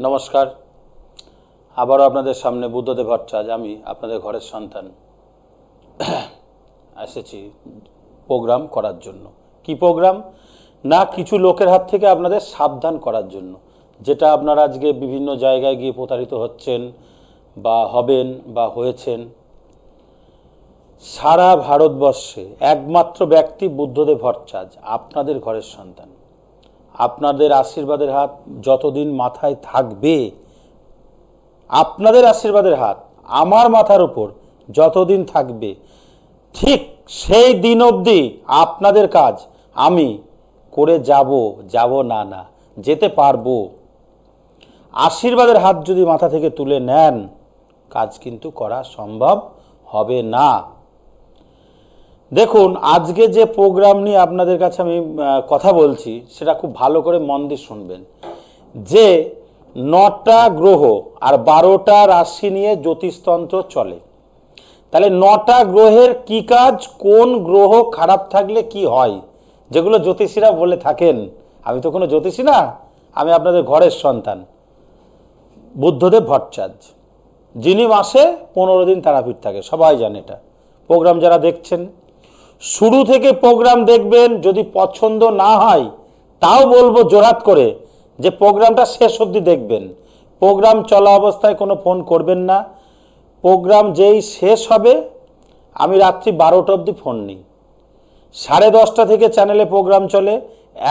নমস্কার। আবারও আপনাদের সামনে বুদ্ধদেব ভট্টাচার্য, আমি আপনাদের ঘরের সন্তান এসেছি প্রোগ্রাম করার জন্য। কি প্রোগ্রাম না, কিছু লোকের হাত থেকে আপনাদের সাবধান করার জন্য, যেটা আপনারা আজকে বিভিন্ন জায়গায় গিয়ে প্রতারিত হচ্ছেন বা হবেন বা হয়েছেন। সারা ভারতবর্ষে একমাত্র ব্যক্তি বুদ্ধদেব ভট্টাচার্য, আপনাদের ঘরের সন্তান। আপনাদের আশীর্বাদের হাত যতদিন মাথায় থাকবে, আপনাদের আশীর্বাদের হাত আমার মাথার উপর যতদিন থাকবে, ঠিক সেই দিন অবধি আপনাদের কাজ আমি করে যাব না যেতে পারবো। আশীর্বাদের হাত যদি মাথা থেকে তুলে নেন, কাজ কিন্তু করা সম্ভব হবে না। দেখুন, আজকে যে প্রোগ্রাম নিয়ে আপনাদের কাছে আমি কথা বলছি, সেটা খুব ভালো করে মন দিয়ে শুনবেন। যে 9টা গ্রহ আর 12টা রাশি নিয়ে জ্যোতিষতন্ত্র চলে, তাহলে 9টা গ্রহের কি কাজ, কোন গ্রহ খারাপ থাকলে কি হয়, যেগুলো জ্যোতিষীরা বলে থাকেন। আমি তো কোনো জ্যোতিষী না, আমি আপনাদের ঘরের সন্তান বুদ্ধদেব ভট্টাচার্য, যিনি মাসে 15 দিন তারাপীঠ থাকে। সবাই জানে এটা। প্রোগ্রাম যারা দেখছেন, শুরু থেকে প্রোগ্রাম দেখবেন। যদি পছন্দ না হয় তাও বলবো জোরাত করে যে প্রোগ্রামটা শেষ অবধি দেখবেন। প্রোগ্রাম চলা অবস্থায় কোনো ফোন করবেন না। প্রোগ্রাম যেই শেষ হবে, আমি রাত্রি 12টা অবধি ফোন নিই। 10:30 থেকে চ্যানেলে প্রোগ্রাম চলে,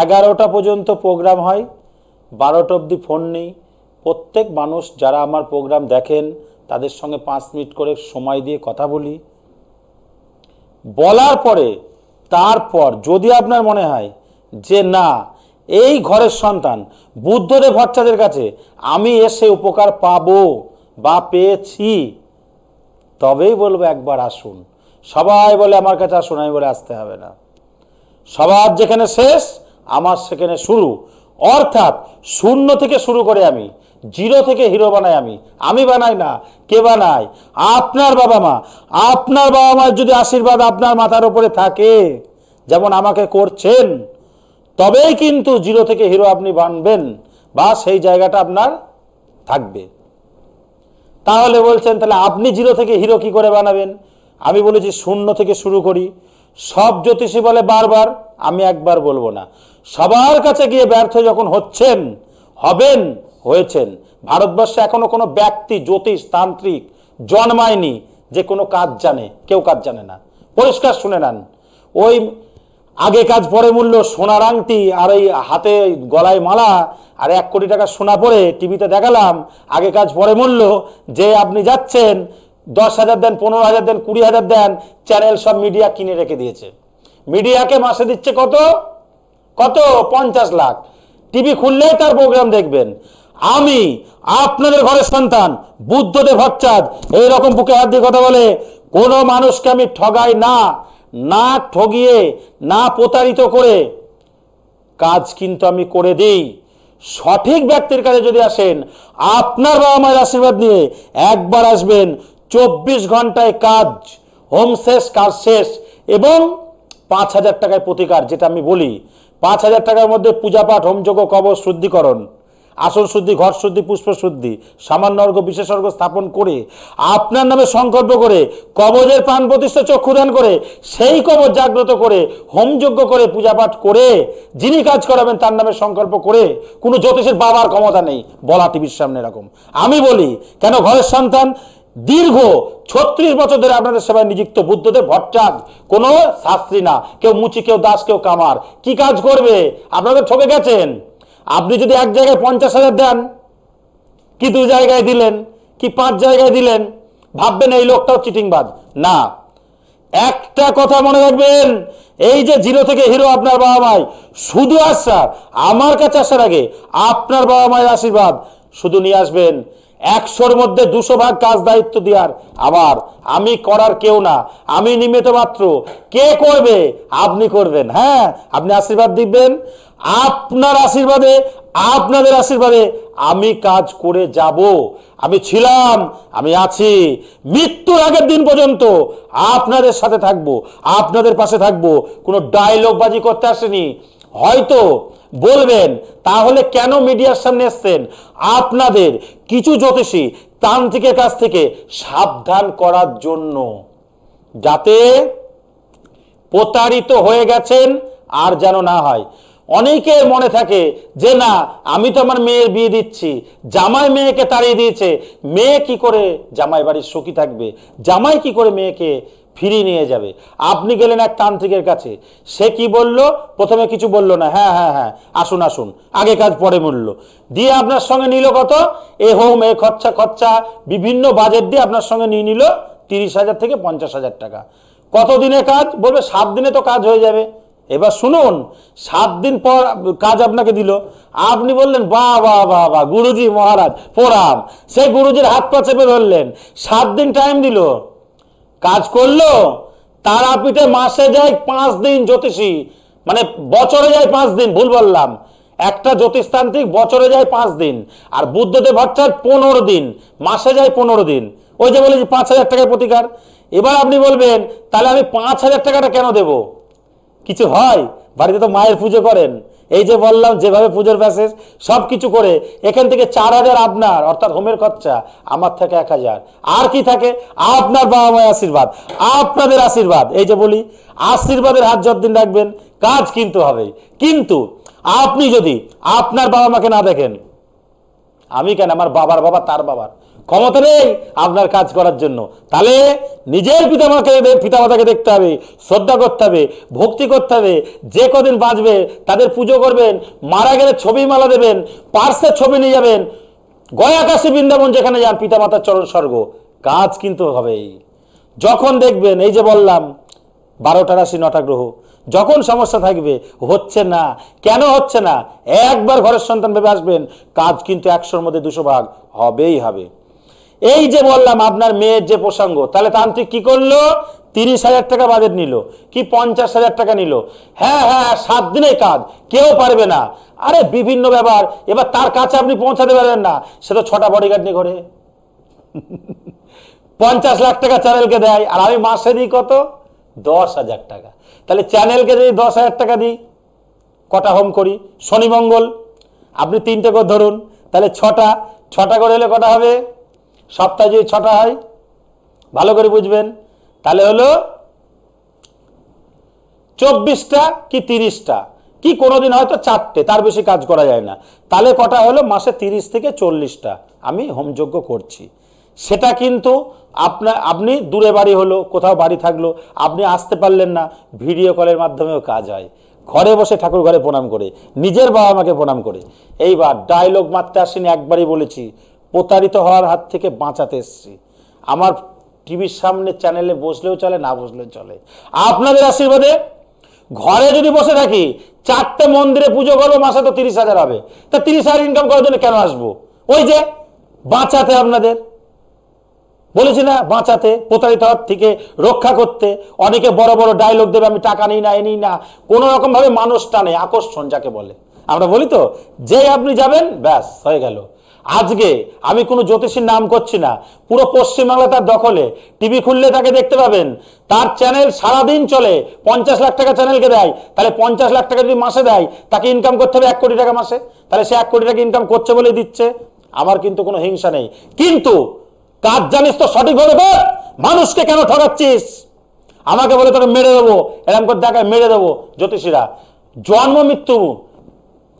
11টা পর্যন্ত প্রোগ্রাম হয়, 12টা অবধি ফোন নিই। প্রত্যেক মানুষ যারা আমার প্রোগ্রাম দেখেন, তাদের সঙ্গে 5 মিনিট করে সময় দিয়ে কথা বলি। বলার পরে তারপর যদি আপনার মনে হয় যে না, এই ঘরের সন্তান বুদ্ধদেব ভট্টাচার্যের কাছে আমি এসে উপকার পাবো বা পেয়েছি, তবেই বলবো একবার আসুন। সবাই বলে আমার কাছে আসুন, আমি বলে আসতে হবে না। সবার যেখানে শেষ, আমার সেখানে শুরু। অর্থাৎ শূন্য থেকে শুরু করে আমি জিরো থেকে হিরো বানাই। আমি বানাই না, কে বানায়? আপনার বাবা মা। আপনার বাবা মায়ের যদি আশীর্বাদ আপনার মাথার উপরে থাকে, যেমন আমাকে করছেন, তবেই কিন্তু জিরো থেকে হিরো আপনি বানবেন বা সেই জায়গাটা আপনার থাকবে। তাহলে বলছেন, তাহলে আপনি জিরো থেকে হিরো কি করে বানাবেন? আমি বলেছি শূন্য থেকে শুরু করি। সব জ্যোতিষী বলে বারবার, আমি একবার বলবো না। সবার কাছে গিয়ে ব্যর্থ যখন হচ্ছেন, হবেন, হয়েছেন। ভারতবর্ষে এখনো কোনো ব্যক্তি জ্যোতিষ তান্ত্রিক জন্মায়নি যে কোনো কাজ জানে। কেউ কাজ জানে না। পরিষ্কার শুনে নেন। ওই আগে কাজ পরে মূল্য, সোনার আংটি আর এই হাতে গলায় মালা আর 1 কোটি টাকা সোনা পরে টিভিতে দেখালাম, আগে কাজ পরে মূল্য। যে আপনি যাচ্ছেন 10,000 দেন, 15,000 দেন, 20,000 দেন, চ্যানেল সব মিডিয়া কিনে রেখে দিয়েছে। মিডিয়াকে মাসে দিচ্ছে কত 50 লাখ। টিভি খুললেই তার প্রোগ্রাম দেখবেন। আমি আপনাদের ঘরের সন্তান বুদ্ধদেব ভট্টাচার্য এইরকম বুকে হাত দিয়ে কথা বলে কোনো মানুষকে আমি ঠগাই না। না ঠগিয়ে, না প্রতারিত করে কাজ কিন্তু আমি করে দিই। সঠিক ব্যক্তির কাছে যদি আসেন, আপনার বাবা মায়ের আশীর্বাদ নিয়ে একবার আসবেন, 24 ঘন্টায় কাজ, হোম শেষ, কাজ শেষ, এবং 5,000 টাকায় প্রতিকার। যেটা আমি বলি, 5,000 টাকার মধ্যে পূজা পাঠ, হোমযজ্ঞ, কবচ, শুদ্ধিকরণ, আসন শুদ্ধি, ঘর শুদ্ধি, পুষ্প শুদ্ধি, সামান্য অর্ঘ্য, বিশেষ অর্ঘ্য স্থাপন করে, আপনার নামে সংকল্প করে, কবচের প্রাণ প্রতিষ্ঠা চক্ষুদান করে, সেই কবচ জাগ্রত করে, হোমযজ্ঞ করে, পূজা পাঠ করে, যিনি কাজ করাবেন তার নামে সংকল্প করে, কোনো জ্যোতিষের বাবার ক্ষমতা নেই বলা টিভির সামনে এরকম। আমি বলি কেন, ঘরের সন্তান দীর্ঘ 36 বছর ধরে আপনাদের সেবায় নিযুক্ত বুদ্ধদেব ভট্টাচার্য, কোনো শাস্ত্রী না। কেউ মুচি, কেউ দাস, কেউ কামার। কি কাজ করবে? আপনাদের ঠকে গেছেন। আপনি যদি এক জায়গায় 50,000 দেন, কি 2 জায়গায় দিলেন, কি 5 জায়গায় দিলেন, ভাববেন এই লোকটাও চিটিংবাজ। না, একটা কথা মনে রাখবেন, এই যে জিরো থেকে হিরো আপনার বাবা মায়, শুধু আসার, আমার কাছে আসার আগে আপনার বাবা মায়ের আশীর্বাদ শুধু নিয়ে আসবেন। 100-র মধ্যে 200 ভাগ কাজ দায়িত্ব দেওয়ার আমার, আমি করার কেউ না। আমি নিমিত্ত মাত্র। কে করবে? আপনি করবেন। হ্যাঁ, আপনি আশীর্বাদ দিবেন। আপনার আশীর্বাদে, আপনাদের আশীর্বাদে আমি কাজ করে যাব। আমি ছিলাম, আমি আছি, মৃত্যুর আগের দিন পর্যন্ত আপনাদের সাথে থাকবো, আপনাদের পাশে থাকবো। কোনো ডায়লগ বাজি করতে আসেনি। হয়তো বলবেন তাহলে কেন মিডিয়ার সামনে এসছেন? আপনাদের কিছু জ্যোতিষী তান্ত্রিকের কাছ থেকে সাবধান করার জন্য, যাতে প্রতারিত হয়ে গেছেন আর যেন না হয়। অনেকের মনে থাকে যে না, আমি তো আমার মেয়ের বিয়ে দিচ্ছি, জামাই মেয়েকে তাড়িয়ে দিয়েছে, মেয়ে কি করে জামাই বাড়ির সুখী থাকবে, জামাই কি করে মেয়েকে ফিরিয়ে নিয়ে যাবে। আপনি গেলেন এক তান্ত্রিকের কাছে, সে কি বলল? প্রথমে কিছু বলল না, হ্যাঁ হ্যাঁ হ্যাঁ আসুন আসুন, আগে কাজ পরে মূল্য দিয়ে আপনার সঙ্গে নিল কত? এ হোম এ খরচা খরচা বিভিন্ন বাজেট দিয়ে আপনার সঙ্গে নিয়ে নিল 30,000 থেকে 50,000 টাকা। কতদিনে কাজ? বলবে 7 দিনে তো কাজ হয়ে যাবে। এবার শুনুন, 7 দিন পর কাজ আপনাকে দিল, আপনি বললেন বাহ বাহ বাহ বাহ গুরুজি মহারাজ প্রণাম। সেই গুরুজির হাত পা চেপে ধরলেন, 7 দিন টাইম দিল, কাজ করলো। তারাপীঠে মাসে যায় 5 দিন জ্যোতিষী, মানে বছরে যায় 5 দিন, ভুল বললাম, একটা জ্যোতিষতান্ত্রিক বছরে যায় 5 দিন, আর বুদ্ধদেব ভট্টাচার্য 15 দিন, মাসে যায় 15 দিন। ওই যে বলেছি 5,000 টাকার প্রতিকার। এবার আপনি বলবেন তাহলে আমি 5,000 টাকাটা কেন দেব? কিছু হয়? বাড়িতে তো মায়ের পুজো করেন, এই যে বললাম যেভাবে পুজোর প্যাসেজ সব কিছু করে এখান থেকে 4,000 আপনার, অর্থাৎ হোমের খরচা, আমার থেকে 1,000, আর কি থাকে? আপনার বাবা মায়ের আশীর্বাদ, আপনাদের আশীর্বাদ। এই যে বলি আশীর্বাদের হাত যতদিন রাখবেন কাজ কিন্তু হবে। কিন্তু আপনি যদি আপনার বাবা মাকে না দেখেন, আমি কেন, আমার বাবার বাবা তার বাবার ক্ষমতা নেই আপনার কাজ করার জন্য, তাহলে নিজের পিতামাতাকে দেখতে হবে, শ্রদ্ধা করতে হবে, ভক্তি করতে হবে। যে কদিন বাঁচবে তাদের পুজো করবেন, মারা গেলে ছবি মালা দেবেন, পার্সে ছবি নিয়ে যাবেন, গয়া কাশী বৃন্দাবন যেখানে যান পিতামাতার চরণ স্বর্গ। কাজ কিন্তু হবেই। যখন দেখবেন এই যে বললাম 12টা রাশি 9টা গ্রহ, যখন সমস্যা থাকবে, হচ্ছে না, কেন হচ্ছে না, একবার ঘরের সন্তান ভেবে আসবেন, কাজ কিন্তু 100-র মধ্যে 200 ভাগ হবেই হবে। এই যে বললাম আপনার মেয়ের যে প্রসঙ্গ, তাহলে তান্ত্রিক কি করলো? 30,000 টাকা বাজেট নিল, কি 50,000 টাকা নিল, হ্যাঁ হ্যাঁ 7 দিনে কাজ, কেউ পারবে না। আরে বিভিন্ন ব্যাপার। এবার তার কাছে আপনি পৌঁছাতে পারবেন না, সে তো 6টা বডিগার্ড নিয়ে ঘরে 50 লাখ টাকা চ্যানেলকে দেয়, আর আমি মাসে দিই কত? 10,000 টাকা। তাহলে চ্যানেলকে যদি 10,000 টাকা দিই, কটা হোম করি? শনি মঙ্গল আপনি 3টে করে ধরুন, তাহলে 6টা করে হলে কটা হবে? সপ্তাহে যদি 6টা হয়, ভালো করে বুঝবেন, তাহলে হলো 24টা কি 30টা, কি কোনোদিন হয়তো 4টে, তার বেশি কাজ করা যায় না। তাহলে কটা হলো? মাসে 30 থেকে 40টা আমি হোমযজ্ঞ করছি। সেটা কিন্তু আপনি দূরে বাড়ি হলো, কোথাও বাড়ি থাকলো, আপনি আসতে পারলেন না, ভিডিও কলের মাধ্যমেও কাজ হয়, ঘরে বসে ঠাকুর ঘরে প্রণাম করে, নিজের বাবা মাকে প্রণাম করে। এইবার ডায়লগ মারতে আসেনি, একবারই বলেছি, প্রতারিত হওয়ার হাত থেকে বাঁচাতে এসছি। আমার টিভির সামনে চ্যানেলে বসলেও চলে, না বসলেও চলে, আপনাদের আশীর্বাদে ঘরে যদি বসে থাকি, 4টে মন্দিরে পুজো করবো, মাসে তো 30,000 হবে। তা 30,000 ইনকাম করার জন্য কেন আসবো? ওই যে বাঁচাতে, আপনাদের বলেছি না, বাঁচাতে, প্রতারিত হওয়ার থেকে রক্ষা করতে। অনেকে বড় বড় ডায়লগ দেবে, আমি টাকা নিই না, এ নিই না, কোনো রকম ভাবে মানুষ টানে, আকর্ষণ যাকে বলে আমরা বলি, তো যে আপনি যাবেন ব্যাস হয়ে গেল। আজকে আমি কোনো জ্যোতিষীর নাম করছি না, পুরো পশ্চিমবাংলা তার দখলে, টিভি খুললে তাকে দেখতে পাবেন, তার চ্যানেল সারাদিন চলে, 50 লাখ টাকা চ্যানেলকে দেয়, তাহলে 50 লাখ টাকা যদি মাসে দেয়, তাকে ইনকাম করতে হবে 1 কোটি টাকা মাসে, তাহলে সে 1 কোটি টাকা ইনকাম করছে বলে দিচ্ছে। আমার কিন্তু কোনো হিংসা নেই, কিন্তু কাজ জানিস তো সঠিকভাবে কর, মানুষকে কেন ঠকাচ্ছিস? আমাকে বলে তোকে মেরে দেবো, এরকম করে দেখায় মেরে দেবো জ্যোতিষীরা। জন্ম মৃত্যু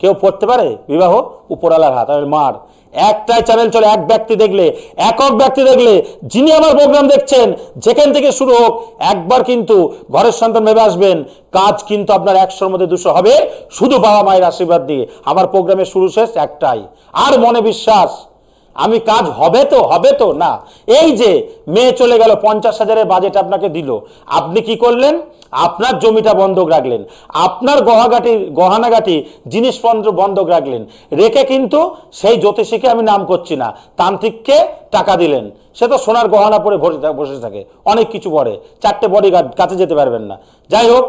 কেউ পড়তে পারে? বিবাহ উপরালার হাত, আমি মার। একটাই চ্যানেল চলে, এক ব্যক্তি দেখলে, একক ব্যক্তি দেখলে, যিনি আমার প্রোগ্রাম দেখছেন যেখান থেকে শুরু হোক, একবার কিন্তু ঘরের সন্তান ভেবে আসবেন, কাজ কিন্তু আপনার 100-র মধ্যে 200 হবে, শুধু বাবা মায়ের আশীর্বাদ দিয়ে। আমার প্রোগ্রামের শুরু শেষ একটাই, আর মনে বিশ্বাস আমি কাজ হবে তো, হবে তো না। এই যে মেয়ে চলে গেল, 50,000-এর বাজেট আপনাকে দিল, আপনি কি করলেন? আপনার জমিটা বন্ধক রাখলেন, আপনার গহনাগাটি জিনিসপত্র বন্ধক রাখলেন, রেখে কিন্তু সেই জ্যোতিষীকে আমি নাম করছি না, তান্ত্রিককে টাকা দিলেন। সে তো সোনার গহনা পরে বসে থাকে, অনেক কিছু পরে, 4টে বডিগার্ড, কাছে যেতে পারবেন না। যাই হোক,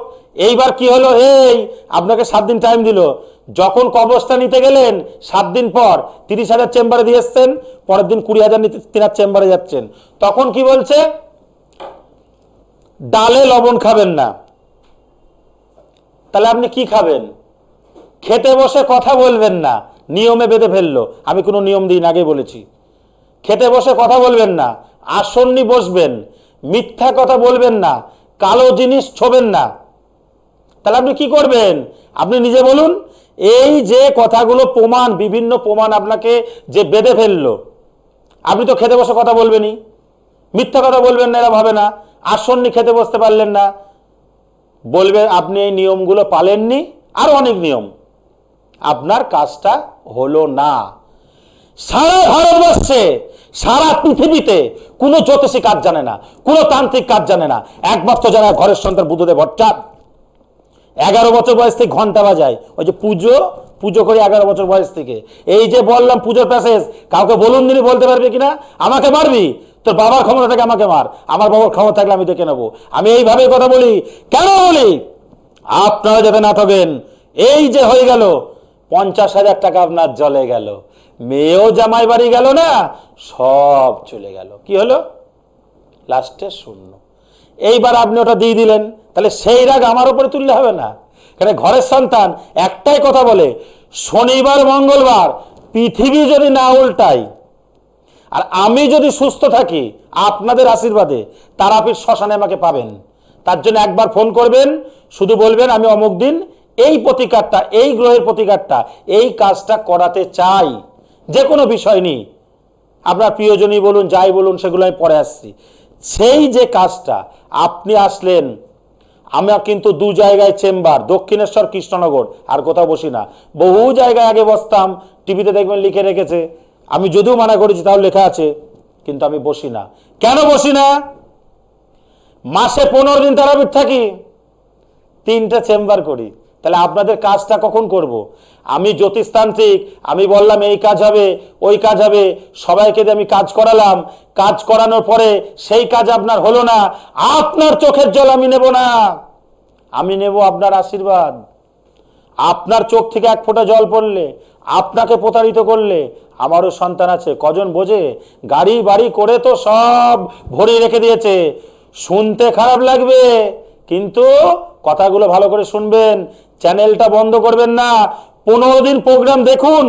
এইবার কি হলো? এই আপনাকে 7 দিন টাইম দিল, যখন কবজটা নিতে গেলেন 7 দিন পর 30,000 চেম্বারে দিয়ে এসছেন, পরের দিন 20,000 নিতে তিনার চেম্বারে যাচ্ছেন, তখন কি বলছে? ডালে লবণ খাবেন না। তাহলে আপনি কি খাবেন? খেতে বসে কথা বলবেন না, নিয়মে বেঁধে ফেললো। আমি কোনো নিয়ম দিই না, আগে বলেছি। খেতে বসে কথা বলবেন না, আসন নিয়ে বসবেন, মিথ্যা কথা বলবেন না, কালো জিনিস ছোবেন না। তাহলে আপনি কি করবেন? আপনি নিজে বলুন। এই যে কথাগুলো প্রমাণ, বিভিন্ন প্রমাণ আপনাকে যে বেঁধে ফেললো, আপনি তো খেতে বসে কথা বলবেনই, মিথ্যা কথা বলবেন না, এরকম হবে না। আসন নিয়ে খেতে বসতে পারলেন না, বলবেন আপনি এই নিয়মগুলো পালেননি, আর অনেক নিয়ম, আপনার কাজটা হলো না। সারা ভারতবর্ষে, সারা পৃথিবীতে কোনো জ্যোতিষী কাজ জানে না, কোনো তান্ত্রিক কাজ জানে না, একমাত্র যারা ঘরের সন্তান বুদ্ধদেব ভট্টাচার্য। 11 বছর বয়স থেকে ঘন্টা বাজায়, ওই যে পুজো করে 11 বছর বয়স থেকে। এই যে বললাম পুজোর প্যাসেজ, কাউকে বলুন দিনই বলতে পারবে কিনা? আমাকে মারবি, তোর বাবার ক্ষমতা থাকে আমাকে মার, আমার বাবার ক্ষমতা থাকলে আমি দেখে নেবো। আমি এইভাবে কথা বলি। কেন বলি? আপনারা যাতে না ঠকেন। এই যে হয়ে গেল 50,000 টাকা আপনার জলে গেল, মেয়েও জামাই বাড়ি গেল না, সব চলে গেল। কি হলো? লাস্টে শূন্য। এইবার আপনি ওটা দিয়ে দিলেন, তাহলে সেই রাগ আমার উপরে তুললে হবে না। কারণ ঘরের সন্তান একটাই কথা বলে, শনিবার মঙ্গলবার পৃথিবী যদি না উল্টাই আর আমি যদি সুস্থ থাকি, আপনাদের আশীর্বাদে তারাপীঠ শ্মশানে আমাকে পাবেন। তার জন্য একবার ফোন করবেন, শুধু বলবেন আমি অমুক দিন এই প্রতিকারটা, এই গ্রহের প্রতিকারটা, এই কাজটা করাতে চাই। যে কোনো বিষয় নিয়ে, আপনার প্রিয়জনই বলুন, যাই বলুন, সেগুলো আমি পরে আসছি। সেই যে কাজটা আপনি আসলেন, আমরা কিন্তু 2 জায়গায় চেম্বার, দক্ষিণেশ্বর, কৃষ্ণনগর, আর কোথাও বসি না। বহু জায়গায় আগে বসতাম, টিভিতে দেখবেন লিখে রেখেছে, আমি যদিও মানা করেছি তাও লেখা আছে, কিন্তু আমি বসি না। কেন বসি না? মাসে 15 দিন তারাপীঠ থাকি, 3টে চেম্বার করি। তাহলে আপনাদের কাজটা কখন করব? আমি জ্যোতিষতান্ত্রিক, আমি বললাম এই কাজ হবে, ওই কাজ হবে, সবাইকে দিয়ে আমি কাজ করালাম, কাজ করানোর পরে সেই কাজ আপনার হলো না, আপনার চোখের জল আমি নেব না, আমি নেব আপনার আশীর্বাদ। আপনার চোখ থেকে 1 ফোঁটা জল পড়লে, আপনাকে প্রতারিত করলে, আমারও সন্তান আছে, কজন বোঝে? গাড়ি বাড়ি করে তো সব ভরে রেখে দিয়েছে। শুনতে খারাপ লাগবে, কিন্তু কথাগুলো ভালো করে শুনবেন, চ্যানেলটা বন্ধ করবেন না। 15 দিন প্রোগ্রাম দেখুন,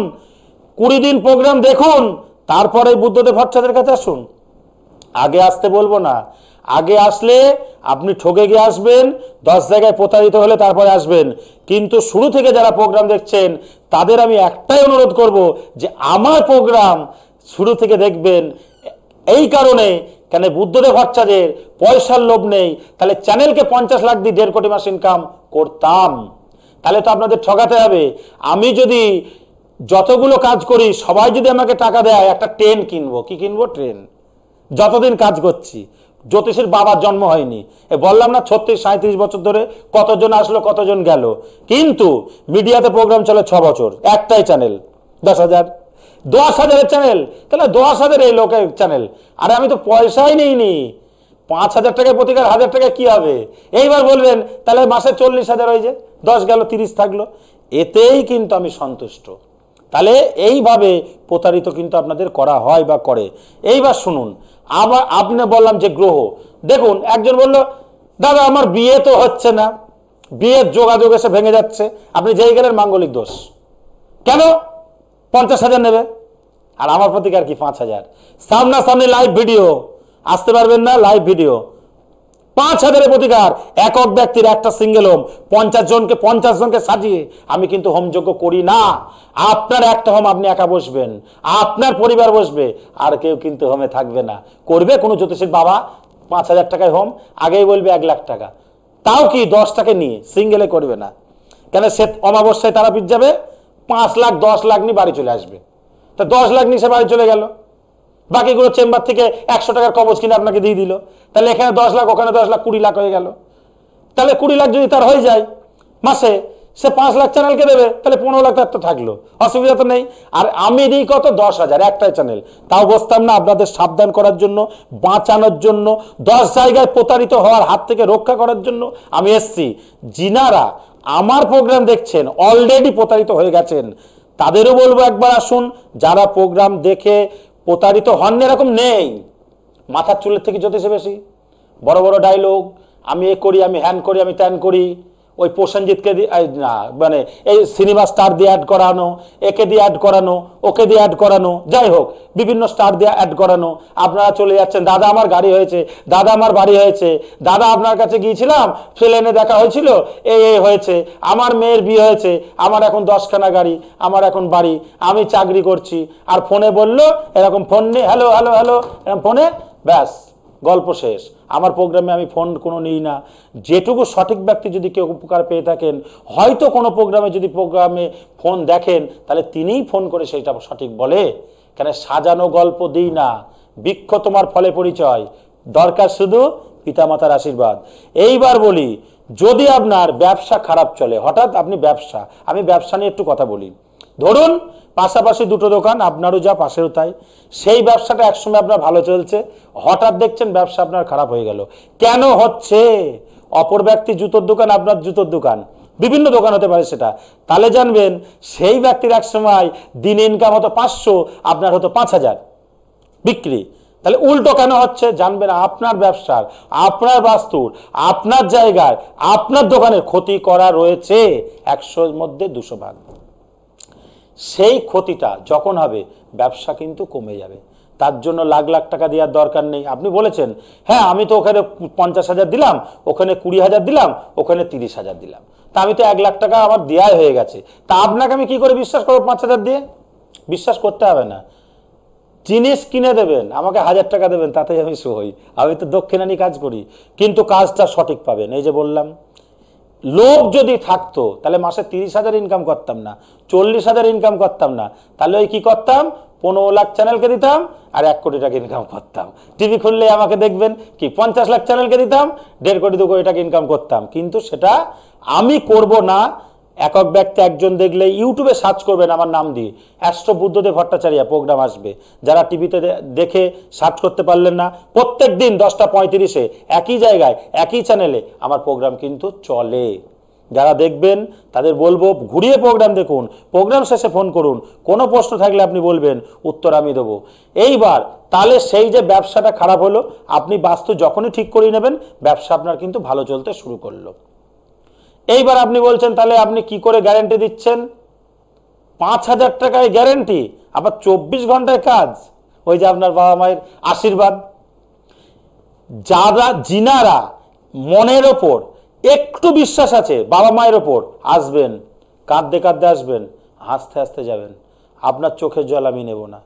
20 দিন প্রোগ্রাম দেখুন, তারপরে বুদ্ধদেব ভট্টাচার্যের কাছে আসুন। আগে আসতে বলবো না, আগে আসলে আপনি ঠকে গিয়ে আসবেন, 10 জায়গায় প্রতারিত হলে তারপরে আসবেন। কিন্তু শুরু থেকে যারা প্রোগ্রাম দেখছেন, তাদের আমি একটাই অনুরোধ করব যে আমার প্রোগ্রাম শুরু থেকে দেখবেন। এই কারণে, কেন বুদ্ধদেব ভট্টাচার্যের পয়সার লোভ নেই, তাহলে চ্যানেলকে 50 লাখ দিয়ে 1.5 কোটি মাস ইনকাম করতাম। তাহলে তো আপনাদের ঠকাতে হবে। আমি যদি যতগুলো কাজ করি, সবাই যদি আমাকে টাকা দেয়, একটা ট্রেন কিনবো। কি কিনবো? ট্রেন। যতদিন কাজ করছি, জ্যোতিষীর বাবার জন্ম হয়নি, বললাম না 36-37 বছর ধরে কতজন আসলো, কতজন গেল, কিন্তু মিডিয়াতে প্রোগ্রাম চলে 6 বছর, একটাই চ্যানেল 10,000 চ্যানেল, তাহলে 10,000 এই লোকের চ্যানেল। আরে আমি তো পয়সাই নেইনি, 5,000 টাকায় প্রতিকার, 1,000 টাকা কি হবে? এইবার বলবেন তাহলে মাসে 40,000 হয়ে যায়, 10 গেল, 30 থাকলো, এতেই কিন্তু আমি সন্তুষ্ট। তাহলে এইভাবে প্রতারিত কিন্তু আপনাদের করা হয় বা করে। এইবার শুনুন, আবার আপনি বললাম যে গ্রহ দেখুন, একজন বলল দাদা আমার বিয়ে তো হচ্ছে না, বিয়ের যোগাযোগ এসে ভেঙে যাচ্ছে। আপনি যেই গেলেন মাঙ্গলিক দোষ, কেন 50,000 নেবে, আর আমার প্রতিকার কি 5,000। সামনাসামনি লাইভ ভিডিও, আসতে পারবেন না, লাইভ ভিডিও 5,000 প্রতিকার, একক ব্যক্তির একটা সিঙ্গেল হোম, 50 জনকে সাজিয়ে আমি কিন্তু হোমযজ্ঞ করি না। আপনার একটা হোম, আপনি একা বসবেন, আপনার পরিবার বসবে, আর কেউ কিন্তু হোমে থাকবে না। করবে কোনো জ্যোতিষীর বাবা 5,000 টাকায় হোম, আগেই বলবে 1 লাখ টাকা, তাও কি 10 টাকা নিয়ে, সিঙ্গেলে করবে না। কেন? সে অমাবস্যায় তারাপীঠ যাবে, 5 লাখ 10 লাখ নিয়ে বাড়ি চলে আসবে, তা 10 লাখ নিয়ে সে বাড়ি চলে গেল, বাকিগুলো চেম্বার থেকে 100 টাকার কবচ কিনে আপনাকে দিয়ে দিল। তাহলে এখানে 10 লাখ, ওখানে 10 লাখ, 20 লাখ হয়ে গেল। তাহলে 20 লাখ যদি তার হয়ে যায় মাসে, সে 5 লাখ চ্যানেলকে দেবে, তাহলে 15 লাখ তার তো থাকলো, অসুবিধা তো নেই। আর আমি দিই কত? 10,000, একটাই চ্যানেল। তাও বসতাম না, আপনাদের সাবধান করার জন্য, বাঁচানোর জন্য, 10 জায়গায় প্রতারিত হওয়ার হাত থেকে রক্ষা করার জন্য আমি এসছি। যিনারা আমার প্রোগ্রাম দেখছেন, অলরেডি প্রতারিত হয়ে গেছেন, তাদেরও বলবো একবার আসুন। যারা প্রোগ্রাম দেখে প্রতারিত হন, এরকম নেই, মাথার চুলের থেকে জ্যোতিষে বেশি, বড় বড় ডায়লগ, আমি এ করি, আমি হ্যান করি, আমি ত্যান করি, ওই প্রসেনজিৎকে না মানে এই সিনেমা স্টার দিয়ে অ্যাড করানো, একে দিয়ে অ্যাড করানো, ওকে দিয়ে অ্যাড করানো, যাই হোক বিভিন্ন স্টার দিয়ে অ্যাড করানো। আপনারা চলে যাচ্ছেন, দাদা আমার গাড়ি হয়েছে, দাদা আমার বাড়ি হয়েছে, দাদা আপনার কাছে গিয়েছিলাম প্লেনে দেখা হয়েছিল, এই হয়েছে, আমার মেয়ের বিয়ে হয়েছে, আমার এখন 10খানা গাড়ি, আমার এখন বাড়ি, আমি চাকরি করছি। আর ফোনে বললো এরকম, ফোন নিয়ে হ্যালো হ্যালো হ্যালো এরকম ফোনে, ব্যাস গল্প শেষ। আমার প্রোগ্রামে আমি ফোন কোনো নিই না। যেটুকু সঠিক ব্যক্তি যদি কেউ উপকার পেয়ে থাকেন, হয়তো কোনো প্রোগ্রামে যদি প্রোগ্রামে ফোন দেখেন, তাহলে তিনিই ফোন করে সেইটা সঠিক বলে। কেন সাজানো গল্প দিই না। বৃক্ষ তোমার ফলে পরিচয়, দরকার শুধু পিতামাতার আশীর্বাদ। এইবার বলি, যদি আপনার ব্যবসা খারাপ চলে, হঠাৎ আপনি ব্যবসা, আমি ব্যবসা নিয়ে একটু কথা বলি। ধরুন পাশাপাশি দুটো দোকান, আপনারও যা পাশেও তাই, সেই ব্যবসাটা একসময় আপনার ভালো চলছে, হঠাৎ দেখছেন ব্যবসা আপনার খারাপ হয়ে গেল। কেন হচ্ছে? অপর ব্যক্তি জুতোর দোকান, আপনার জুতোর দোকান, বিভিন্ন দোকান হতে পারে সেটা, তাহলে জানবেন সেই ব্যক্তির একসময় দিন ইনকাম হতো 500, আপনার হতো 5000 বিক্রি। তাহলে উল্টো কেন হচ্ছে? জানবেন আপনার ব্যবসার, আপনার বাস্তুর, আপনার জায়গায়, আপনার দোকানের ক্ষতি করা রয়েছে 100-র মধ্যে 200 ভাগ। সেই ক্ষতিটা যখন হবে, ব্যবসা কিন্তু কমে যাবে। তার জন্য লাখ লাখ টাকা দেওয়ার দরকার নেই। আপনি বলেছেন হ্যাঁ আমি তো ওখানে 50,000 দিলাম, ওখানে 20,000 দিলাম, ওখানে 30,000 দিলাম, তা আমি তো 1 লাখ টাকা আমার দেওয়াই হয়ে গেছে, তা আপনাকে আমি কি করে বিশ্বাস করবো 5,000 দিয়ে? বিশ্বাস করতে হবে না। জিনিস কিনে দেবেন, আমাকে 1000 টাকা দেবেন, তাতেই আমি সই। আমি তো দক্ষিণা নিয়ে কাজ করি, কিন্তু কাজটা সঠিক পাবেন। এই যে বললাম, লোক যদি থাকতো তাহলে মাসে 30,000 ইনকাম করতাম না, 40,000 ইনকাম করতাম না, তাহলে ওই কি করতাম, 15 লাখ চ্যানেলকে দিতাম আর 1 কোটি টাকা ইনকাম করতাম। টিভি খুললে আমাকে দেখবেন কি 50 লাখ চ্যানেলকে দিতাম, 1.5 কোটি 2 কোটি টাকা ইনকাম করতাম। কিন্তু সেটা আমি করব না। একক ব্যক্তি একজন দেখলে ইউটিউবে সার্চ করবেন আমার নাম দিয়ে, অ্যাস্ট্রো বুদ্ধদেব ভট্টাচার্য প্রোগ্রাম আসবে। যারা টিভিতে দেখে সার্চ করতে পারলেন না, প্রত্যেক দিন 10:35-এ একই জায়গায় একই চ্যানেলে আমার প্রোগ্রাম কিন্তু চলে। যারা দেখবেন তাদের বলবো ঘুরিয়ে প্রোগ্রাম দেখুন, প্রোগ্রাম শেষে ফোন করুন, কোনো প্রশ্ন থাকলে আপনি বলবেন, উত্তর আমি দেবো। এইবার তাহলে সেই যে ব্যবসাটা খারাপ হলো, আপনি বাস্তু যখনই ঠিক করে নেবেন, ব্যবসা আপনার কিন্তু ভালো চলতে শুরু করলো। এইবার আপনি বলছেন তাহলে আপনি কি করে গ্যারেন্টি দিচ্ছেন? 5,000 টাকায় গ্যারেন্টি, আবার 24 ঘন্টায় কাজ। ওই যে আপনার বাবা মায়ের আশীর্বাদ। যারা জিনারা মনের ওপর একটু বিশ্বাস আছে, বাবা মায়ের ওপর আসবেন, কাঁদতে কাঁদতে আসবেন, হাসতে হাসতে যাবেন। আপনার চোখের জল আমি নেব না,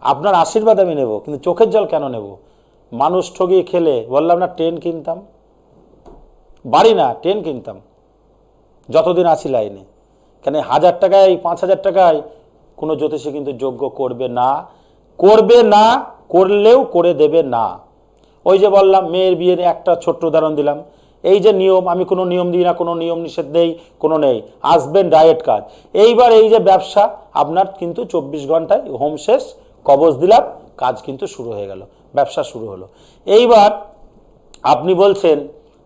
আপনার আশীর্বাদ আমি নেব, কিন্তু চোখের জল কেন নেব? মানুষ ঠগিয়ে খেলে বললাম না ট্রেন কিনতাম, বাড়ি না ট্রেন কিনতাম যতদিন আছি লাইনে। কেন 1000 টাকায় 5,000 টাকায় কোনো জ্যোতিষী কিন্তু যোগ্য করবে না, করবে না, করলেও করে দেবে না। ওই যে বললাম মেয়ের বিয়ের একটা ছোট্ট উদাহরণ দিলাম। এই যে নিয়ম, আমি কোনো নিয়ম দিই না, কোনো নিয়ম নিষেধ নেই, কোনো নেই, আসবেন ডাইরেক্ট কাজ। এইবার এই যে ব্যবসা আপনার কিন্তু 24 ঘন্টায় হোম শেষ, কবজ দিলাম, কাজ কিন্তু শুরু হয়ে গেল, ব্যবসা শুরু হলো। এইবার আপনি বলছেন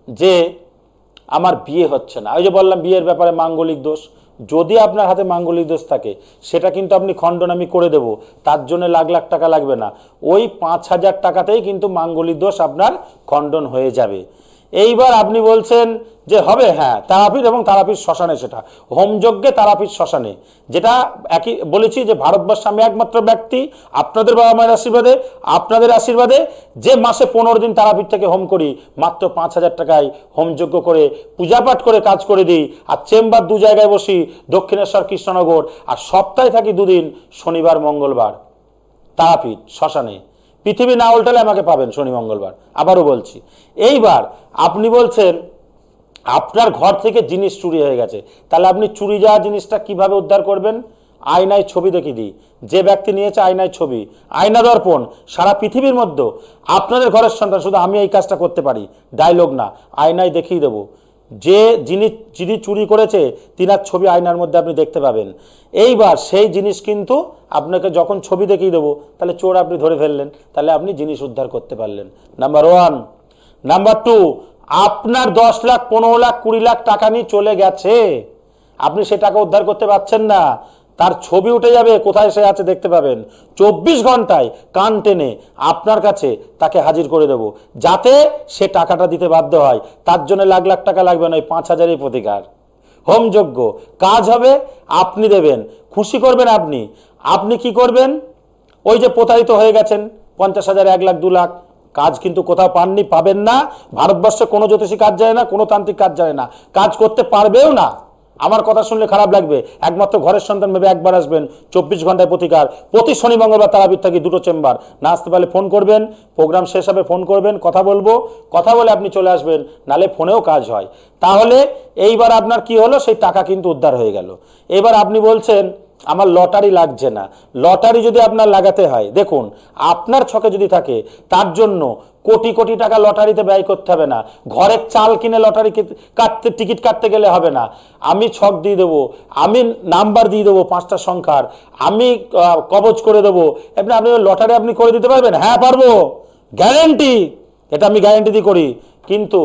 যে আমার বিয়ে হচ্ছে না, ওই যে বললাম বিয়ের ব্যাপারে মাঙ্গলিক দোষ। যদি আপনার হাতে মাঙ্গলিক দোষ থাকে সেটা কিন্তু আপনি খণ্ডন আমি করে দেব, তার জন্য লাখ লাখ টাকা লাগবে না। ওই 5,000 টাকাতেই কিন্তু মাঙ্গলিক দোষ আপনার খণ্ডন হয়ে যাবে। এইবার আপনি বলছেন যে হবে, হ্যাঁ তারাপীঠ এবং তারাপীঠ শ্মশানে, সেটা হোমযজ্ঞে তারাপীঠ শ্মশানে, যেটা একই বলেছি যে ভারতবর্ষে আমি একমাত্র ব্যক্তি আপনাদের বাবা মায়ের আশীর্বাদে, আপনাদের আশীর্বাদে, যে মাসে 15 দিন তারাপীঠ থেকে হোম করি, মাত্র 5,000 টাকায় হোমযজ্ঞ করে পূজাপাঠ করে কাজ করে দিই। আর চেম্বার 2 জায়গায় বসি, দক্ষিণেশ্বর কৃষ্ণনগর, আর সপ্তাহে থাকি 2 দিন, শনিবার মঙ্গলবার তারাপীঠ শ্মশানে। পৃথিবী না উল্টালে আমাকে পাবেন শনি মঙ্গলবার, আবারও বলছি। এইবার আপনি বলছেন আপনার ঘর থেকে জিনিস চুরি হয়ে গেছে, তাহলে আপনি চুরি যাওয়া জিনিসটা কিভাবে উদ্ধার করবেন? আয়নায় ছবি দেখিয়ে দিই, যে ব্যক্তি নিয়েছে আয়নায় ছবি, আয়না দর্পণ, সারা পৃথিবীর মধ্যে আপনাদের ঘরের সন্তান, শুধু আমি এই কাজটা করতে পারি, ডায়লগ না, আয়নায় দেখিয়ে দেবো। যে যিনি চুরি করেছে তিনার ছবি আয়নার মধ্যে আপনি দেখতে পাবেন। এইবার সেই জিনিস কিন্তু আপনাকে যখন ছবি দেখিয়ে দেবো, তাহলে চোর আপনি ধরে ফেললেন, তাহলে আপনি জিনিস উদ্ধার করতে পারলেন, নাম্বার 1। নাম্বার 2, আপনার 10 লাখ 15 লাখ 20 লাখ টাকা নিয়ে চলে গেছে, আপনি সে টাকা উদ্ধার করতে পারছেন না, তার ছবি উঠে যাবে, কোথায় সে আছে দেখতে পাবেন। 24 ঘন্টায় কান টেনে আপনার কাছে তাকে হাজির করে দেব, যাতে সে টাকাটা দিতে বাধ্য হয়। তার জন্য লাখ লাখ টাকা লাগবে না, 5,000-ই প্রতিকার। হোমযজ্ঞ কাজ হবে, আপনি দেবেন, খুশি করবেন। আপনি আপনি কি করবেন? ওই যে প্রতারিত হয়ে গেছেন 50,000, 1 লাখ, 2 লাখ, কাজ কিন্তু কোথাও পাননি, পাবেন না। ভারতবর্ষে কোনো জ্যোতিষী কাজ জানে না, কোনো তান্ত্রিক কাজ জানে না, কাজ করতে পারবেও না। আমার কথা শুনলে খারাপ লাগবে, একমাত্র ঘরের সন্তান ভেবে একবার আসবেন। 24 ঘন্টায় প্রতিকার, প্রতি শনি মঙ্গলবার তারাপীঠ থাকি, 2টো চেম্বার। না আসতে পারলে ফোন করবেন, প্রোগ্রাম শেষ হবে ফোন করবেন, কথা বলবো, কথা বলে আপনি চলে আসবেন, নালে ফোনেও কাজ হয়। তাহলে এইবার আপনার কি হলো, সেই টাকা কিন্তু উদ্ধার হয়ে গেল। এবার আপনি বলছেন আমার লটারি লাগছে না। লটারি যদি আপনার লাগাতে হয়, দেখুন আপনার ছকে যদি থাকে, তার জন্য কোটি কোটি টাকা লটারিতে ব্যয় করতে হবে না। ঘরের চাল কিনে লটারি কাটতে, টিকিট কাটতে গেলে হবে না। আমি ছক দিয়ে দেবো, আমি নাম্বার দিয়ে দেবো 5টা সংখ্যার, আমি কবজ করে দেবো। আপনি লটারি আপনি করে দিতে পারবেন? হ্যাঁ পারবো, গ্যারেন্টি। এটা আমি গ্যারেন্টি দিয়ে করি। কিন্তু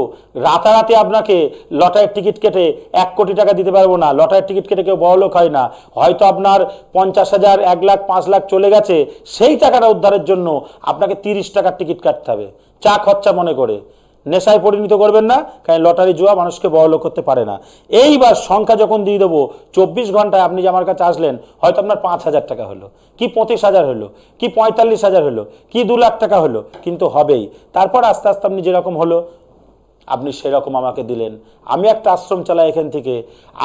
রাতারাতি আপনাকে লটারির টিকিট কেটে 1 কোটি টাকা দিতে পারবো না। লটারির টিকিট কেটে কেউ বড়লোক হয় না। হয়তো আপনার 50,000, 1 লাখ, 5 লাখ চলে গেছে, সেই টাকাটা উদ্ধারের জন্য আপনাকে 30 টাকার টিকিট কাটতে হবে, চা খরচা মনে করে। নেশায় পরিণত করবেন না, কারণ লটারি জুয়া মানুষকে বড়লোক করতে পারে না। এইবার সংখ্যা যখন দিয়ে দেবো, 24 ঘন্টায় আপনি যে আমার কাছে আসলেন, হয়তো আপনার 5,000 টাকা হলো, কি 25,000 হলো, কি 45,000 হলো, কি 2 লাখ টাকা হলো, কিন্তু হবেই। তারপর আস্তে আস্তে আপনি যেরকম হলো, আপনি সেরকম আমাকে দিলেন। আমি একটা আশ্রম চালাই, এখান থেকে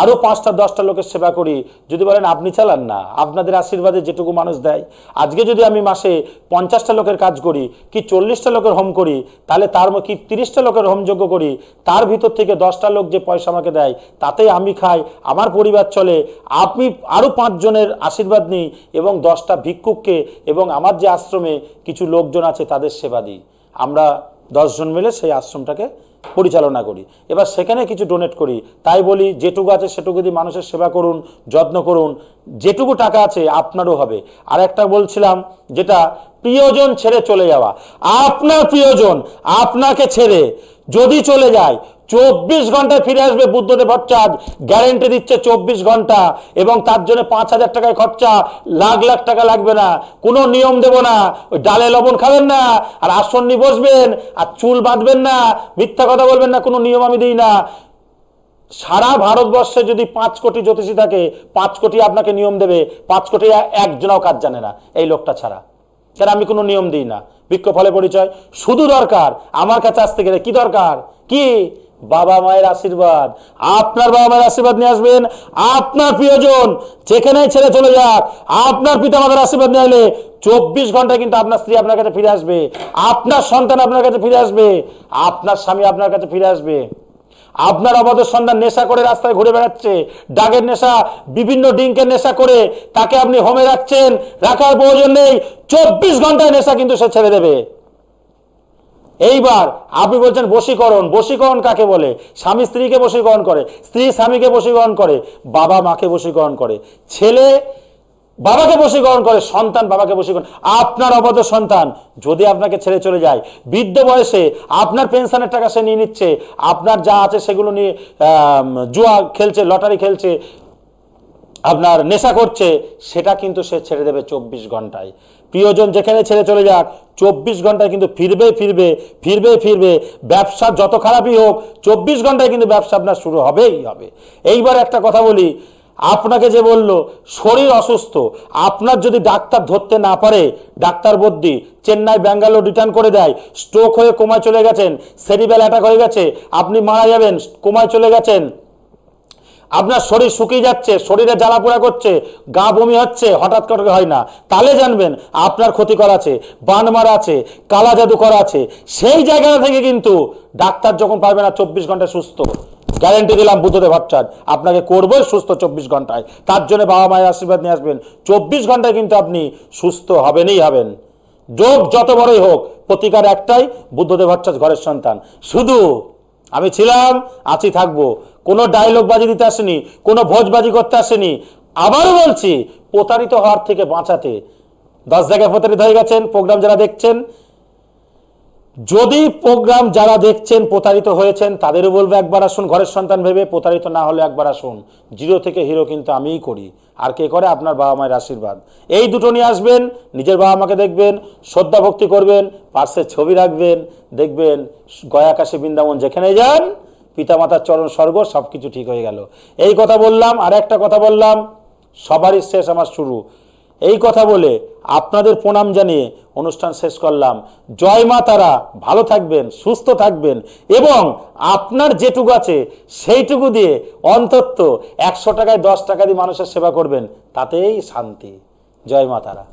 আরো 5টা 10টা লোকের সেবা করি। যদি বলেন আপনি চালান না, আপনাদের আশীর্বাদে যেটুকু মানুষ দেয়। আজকে যদি আমি মাসে 50টা লোকের কাজ করি, কি 40টা লোকের হোম করি, তাহলে তার কি 30টা লোকের হোমযজ্ঞ করি, তার ভিতর থেকে 10টা লোক যে পয়সা আমাকে দেয়, তাতেই আমি খাই, আমার পরিবার চলে। আপনি আরো 5 জনের আশীর্বাদ নিই, এবং 10টা ভিক্ষুককে এবং আমার যে আশ্রমে কিছু লোকজন আছে তাদের সেবা দিই। আমরা 10 জন মিলে সেই আশ্রমটাকে পরিচালনা করি। এবার সেখানে কিছু ডোনেট করি। তাই বলি, যেটুকু আছে সেটুকু দিয়ে মানুষের সেবা করুন, যত্ন করুন, যেটুকু টাকা আছে আপনারও হবে। আর একটা বলছিলাম, যেটা প্রিয়জন ছেড়ে চলে যাওয়া। আপনার প্রিয়জন আপনাকে ছেড়ে যদি চলে যায়, 24 ঘন্টায় ফিরে আসবে বুদ্ধদেব ভট্টাচার্য, গ্যারেন্টি দিচ্ছে 24 ঘন্টা। এবং তার জন্য 5,000 টাকায় খরচা, লাখ লাখ টাকা লাগবে না। কোনো নিয়ম দেব না, ওই ডালে লবণ খাবেন না, আর আসন নিয়ে বসবেন, আর চুল বাঁধবেন না, মিথ্যা কথা বলবেন না, কোনো নিয়ম আমি দিই না। সারা ভারতবর্ষে যদি 5 কোটি জ্যোতিষী থাকে, 5 কোটি আপনাকে নিয়ম দেবে, 5 কোটি একজনও কাজ জানে না এই লোকটা ছাড়া। কেন? আমি কোনো নিয়ম দিই না। বৃক্ষ ফলে পরিচয়। শুধু দরকার আমার কাছে আসতে গেলে কি দরকার, কি বাবা মায়ের আশীর্বাদ। আপনার বাবা মায়ের আশীর্বাদ নিয়ে আসবেন। আপনার প্রিয়জন যেখানে ছেড়ে চলে যাক, আপনার পিতা মাতার আশীর্বাদ নিয়ে এলে 24 ঘন্টায় কিন্তু আপনার স্ত্রী আপনার কাছে ফিরে আসবে, আপনার সন্তান আপনার কাছে ফিরে আসবে, আপনার স্বামী আপনার কাছে ফিরে আসবে। আপনার অবাধ সন্তান নেশা করে রাস্তায় ঘুরে বেড়াচ্ছে, ডাগের নেশা, বিভিন্ন ড্রিঙ্কের নেশা করে, তাকে আপনি হোমে রাখছেন, রাখার প্রয়োজন নেই। 24 ঘন্টায় নেশা কিন্তু সে ছেড়ে দেবে। এইবার আপনি বলছেন বশীকরণ। বশীকরণ কাকে বলে? স্বামী স্ত্রীকে বশীকরণ করে, স্ত্রী স্বামীকে বশীকরণ করে, বাবা মাকে বশীকরণ করে, ছেলে বাবাকে বশীকরণ করে, সন্তান বাবাকে বশীকরণ। আপনার অবৈধ সন্তান যদি আপনাকে ছেড়ে চলে যায়, বৃদ্ধ বয়সে আপনার পেনশনের টাকা সে নিয়ে নিচ্ছে, আপনার যা আছে সেগুলো নিয়ে জুয়া খেলছে, লটারি খেলছে, আপনার নেশা করছে, সেটা কিন্তু সে ছেড়ে দেবে 24 ঘন্টায়। প্রিয়জন যেখানে ছেড়ে চলে যাক, 24 ঘন্টায় কিন্তু ফিরবে ফিরবে ফিরবে ফিরবে। ব্যবসা যত খারাপই হোক, 24 ঘন্টায় কিন্তু ব্যবসা আপনার শুরু হবেই হবে। এইবার একটা কথা বলি, আপনাকে যে বলল শরীর অসুস্থ, আপনার যদি ডাক্তার ধরতে না পারে, ডাক্তার বদ্যি চেন্নাই ব্যাঙ্গালোর রিটার্ন করে দেয়, স্ট্রোক হয়ে কোমায় চলে গেছেন, সেরিবেল অ্যাটাক হয়ে গেছে, আপনি মারা যাবেন, কোমায় চলে গেছেন, আপনার শরীর শুকিয়ে যাচ্ছে, শরীরে জ্বালাপোড়া করছে, গা বমি হচ্ছে, হঠাৎ করে হয় না, তাহলে জানবেন আপনার ক্ষতি করা আছে, বান মারা আছে, কালা জাদু করা আছে। সেই জায়গা থেকে কিন্তু ডাক্তার যখন পারবে না 24 ঘন্টায় সুস্থ, গ্যারেন্টি দিলাম বুদ্ধদেব ভট্টাচার্য আপনাকে করবই সুস্থ 24 ঘন্টায়। তার জন্য বাবা মায়ের আশীর্বাদ নিয়ে আসবেন, 24 ঘন্টায় কিন্তু আপনি সুস্থ হবেনই হবেন। যোগ যত বড়ই হোক, প্রতিকার একটাই, বুদ্ধদেব ভট্টাচার্য ঘরের সন্তান। শুধু আমি ছিলাম, আছি, থাকবো। কোনো ডায়লগ বাজি দিতে আসেনি, কোনো ভোজবাজি করতে আসেনি। আবারও বলছি, প্রতারিত হওয়ার থেকে বাঁচাতে 10 জায়গায় প্রতারিত হয়ে গেছেন, প্রোগ্রাম যারা দেখছেন, যদি প্রোগ্রাম যারা দেখছেন প্রতারিত হয়েছেন তাদেরও বলবো একবার আসুন ঘরের সন্তান ভেবে, প্রতারিত না হলে একবার আসুন। জিরো থেকে হিরো কিন্তু আমিই করি, আর কে করে? আপনার বাবা মায়ের আশীর্বাদ। এই দুটো নিয়ে আসবেন, নিজের বাবা মাকে দেখবেন, শ্রদ্ধা ভক্তি করবেন, পার্শ্বে ছবি রাখবেন, দেখবেন গয়া কাশী বৃন্দাবন যেখানে যান পিতামাতার চরণ স্বর্গ, সবকিছু ঠিক হয়ে গেল। এই কথা বললাম। আর একটা কথা বললাম, সবারই শেষ আমার শুরু। এই কথা বলে আপনাদের প্রণাম জানিয়ে অনুষ্ঠান শেষ করলাম। জয় মা তারা, ভালো থাকবেন, সুস্থ থাকবেন, এবং আপনার যেটুকু আছে সেইটুকু দিয়ে অন্তত 100 টাকায় 10 টাকা দিয়ে মানুষের সেবা করবেন, তাতেই শান্তি। জয় মা তারা।